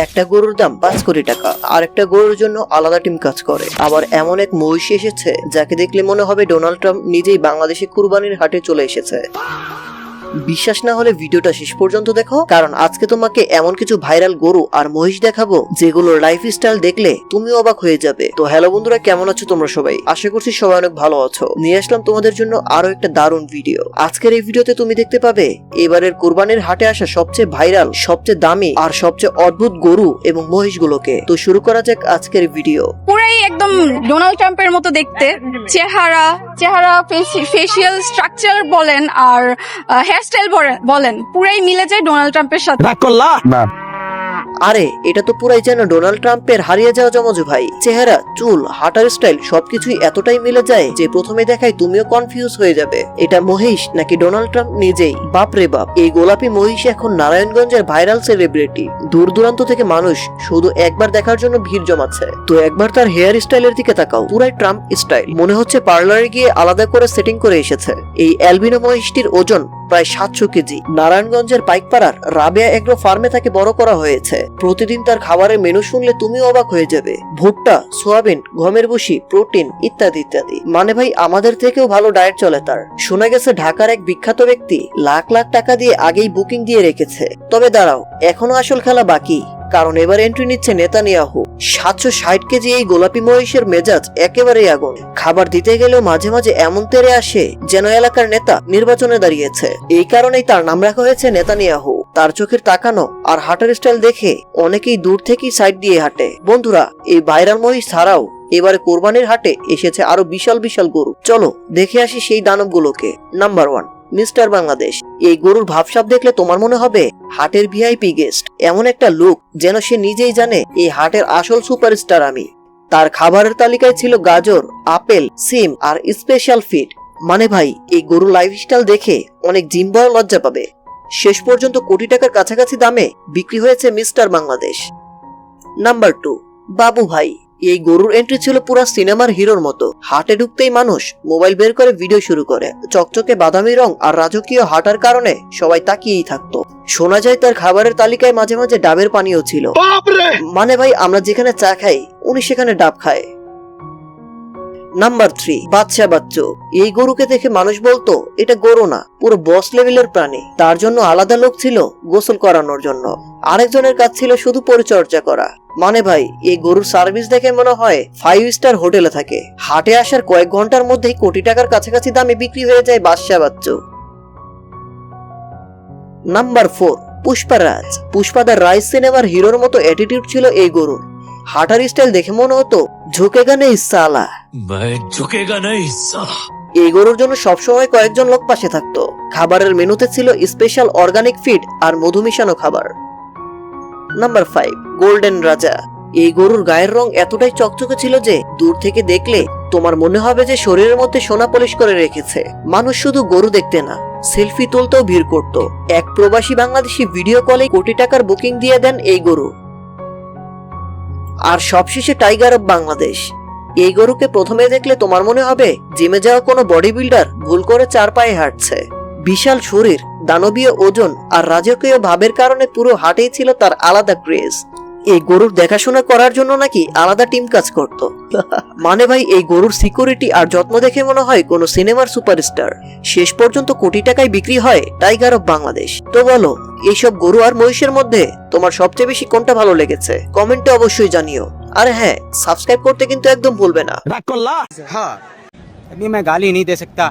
একটা গরুর দাম 5 কোটি টাকা। আর একটা গরুর জন্য আলাদা টিম কাজ করে। আবার এমন এক মহিষী এসেছে যাকে দেখলে মনে হবে ডোনাল্ড ট্রাম্প নিজেই বাংলাদেশে কুরবানির হাটে চলে এসেছে। বিশ্বাস না হলে ভিডিওটা শেষ পর্যন্ত দেখো, কারণ আজকে তোমাকে এমন কিছু ভাইরাল গরু আর মহিষ দেখাবো যেগুলোর লাইফস্টাইল দেখলে তুমি অবাক হয়ে যাবে। তো হ্যালো বন্ধুরা, কেমন আছো তোমরা সবাই? আশা করছি সবাই অনেক ভালো আছো। নিয়ে আসলাম তোমাদের জন্য আরো একটা দারুণ ভিডিও। আজকের এই ভিডিওতে তুমি দেখতে পাবে এবারের কুরবানির হাটে আসা সবচেয়ে ভাইরাল, সবচেয়ে দামি আর সবচেয়ে অদ্ভুত গরু এবং মহিষগুলোকে। তো শুরু করা যাক আজকের ভিডিও। পুরাই একদম ডোনাল্ড ট্রাম্পের মতো দেখতে, চেহারা ফেসিয়াল স্ট্রাকচার বলেন আর হেয়ারস্টাইল বলেন, পুরাই মিলে যায় ডোনাল্ড ট্রাম্পের সাথে। আরে এটা তো পুরাই যেন ডোনাল্ড ট্রাম্পের হারিয়ে যাওয়া যমজ ভাই। চেহারা, চুল, হাঁটার স্টাইল সবকিছুই এতটাই মিলে যায় যে প্রথমে দেখায় তুমিও কনফিউজ হয়ে যাবে এটা মহিষ নাকি ডোনাল্ড ট্রাম্প নিজেই। বাপ রে বাপ, এই গোলাপি মহিষ এখন নারায়ণগঞ্জের ভাইরাল সেলিব্রিটি। দূর দূরান্ত থেকে মানুষ শুধু একবার দেখার জন্য ভিড় জমাচ্ছে। তো একবার তার হেয়ার স্টাইলের দিকে তাকাও, পুরাই ট্রাম্প স্টাইল। মনে হচ্ছে পার্লারে গিয়ে আলাদা করে সেটিং করে এসেছে। এই অ্যালবিনো মহিষটির ওজন প্রায় 700 কেজি। নারায়ণগঞ্জের পাইকপাড়ার রাবেয়া এগ্রো ফার্মে তাকে বড় করা হয়েছে। প্রতিদিন তার খাবারের মেনু শুনলে তুমিও অবাক হয়ে যাবে। ভুট্টা, সোয়াবিন, গমের ভুসি, প্রোটিন ইত্যাদি ইত্যাদি। মানে ভাই আমাদের থেকেও ভালো ডায়েট চলে তার। শোনা গেছে ঢাকার এক বিখ্যাত ব্যক্তি লাখ লাখ টাকা দিয়ে আগেই বুকিং দিয়ে রেখেছে। তবে দাঁড়াও, এখনো আসল খেলা বাকি, কারণ এবার এন্ট্রি নিচ্ছে নেতানিয়াহু। 760 কেজি এই গোলাপি মহিষের মেজাজ একেবারেই আগুন। খাবার দিতে গেলেও মাঝে মাঝে এমন তেড়ে আসে যেন এলাকার নেতা নির্বাচনে দাঁড়িয়েছে। এই কারণেই তার নাম রাখা হয়েছে নেতানিয়াহু। তার চোখের তাকানো আর হাঁটার স্টাইল দেখে অনেকেই দূর থেকেই সাইড দিয়ে হাঁটে। বন্ধুরা, এই ভাইরাল মহিষ ছাড়াও এবারে কোরবানির হাটে এসেছে আরো বিশাল বিশাল গরু। চলো দেখে আসি সেই দানবগুলোকে। Number 1, mister Bangladesh. এই গরুর ভাবসাব দেখলে তোমার মনে হবে হাটের ভিআইপি গেস্ট। এমন একটা লুক যেন সে নিজেই জানে এই হাটের আসল সুপারস্টার আমি। তার খাবারের তালিকায় ছিল গাজর, আপেল, সিম আর স্পেশাল ফিড। মানে ভাই এই গরুর লাইফস্টাইল দেখে অনেক জিম বয় লজ্জা পাবে। শেষ পর্যন্ত কোটি টাকার কাছাকাছি দামে বিক্রি হয়েছে মিস্টার বাংলাদেশ। নাম্বার 2, বাবু ভাই। এই গরুর এন্ট্রি ছিল পুরো সিনেমার হিরোর মতো। হাটে ঢুকতেই মানুষ মোবাইল বের করে ভিডিও শুরু করে। চকচকে বাদামি রং আর রাজকীয় হাঁটার কারণে সবাই তাকিয়েই থাকতো। শোনা যায় তার খাবারের তালিকায় মাঝে মাঝে ডাবের পানিও ছিল। মানে ভাই আমরা যেখানে চা খাই উনি সেখানে ডাব খায়। নাম্বার 3, বাচ্চা বাচ্চু। এই গরুকে দেখে মানুষ বলতো এটা গরু না, পুরো বস লেভেলের প্রাণী। তার জন্য আলাদা লোক ছিল গোসল করানোর জন্য, আরেকজনের কাজ ছিল শুধু পরিচর্যা করা। মানে ভাই এই গরুর সার্ভিস দেখে মনে হয় 5 স্টার হোটেলে থাকে। হাটে আসার কয়েক ঘন্টার মধ্যেই কোটি টাকার কাছাকাছি দামে বিক্রি হয়ে যায় বাচ্চা বাচ্চু। নাম্বার 4, পুষ্পারাজ। পুষ্পাদার রাজ সিনেমার হিরোর মতো অ্যাটিটিউড ছিল এই গরুর। হাঁটার স্টাইল দেখে মনে হতো ঝুঁকেগা নেই সালা। এই গরুর জন্য সবসময় কয়েকজন লোক পাশে থাকতো। খাবারের মেনুতে ছিল স্পেশাল অর্গানিক ফিড আর মধু মিশানো খাবার। নাম্বার 5, গোল্ডেন রাজা। এই গরুর গায়ের রং এতটাই চকচকে ছিল যে দূর থেকে দেখলে তোমার মনে হবে যে শরীরের মধ্যে সোনা পলিশ করে রেখেছে। মানুষ শুধু গরু দেখতে না, সেলফি তুলতেও ভিড় করত। এক প্রবাসী বাংলাদেশি ভিডিও কলে কোটি টাকার বুকিং দিয়ে দেন এই গরু। আর সবশেষে টাইগার অফ বাংলাদেশ। এই গরুকে প্রথমে দেখলে তোমার মনে হবে জিমে যাওয়া কোনো বডি বিল্ডার ভুল করে 4 পায়ে হাঁটছে। বিশাল শরীর, দানবীয় ওজন আর রাজকীয় ভাবের কারণে পুরো হাটেই ছিল তার আলাদা ক্রেজ। এই গরুর দেখাশোনা করার জন্য নাকি আলাদা টিম কাজ করত। মানে ভাই এই গরুর সিকিউরিটি আর যত্ন দেখে মনে হয় কোন সিনেমার সুপারস্টার। শেষ পর্যন্ত কোটি টাকায় বিক্রি হয় টাইগার অফ বাংলাদেশ। তো বলো এইসব গরু আর মহিষের মধ্যে তোমার সবচেয়ে বেশি কোনটা ভালো লেগেছে? কমেন্টে অবশ্যই জানিও। আর হ্যাঁ, সাবস্ক্রাইব করতে কিন্তু একদম ভুলবে না। हाँ, अभी मैं गाली नहीं दे सकता।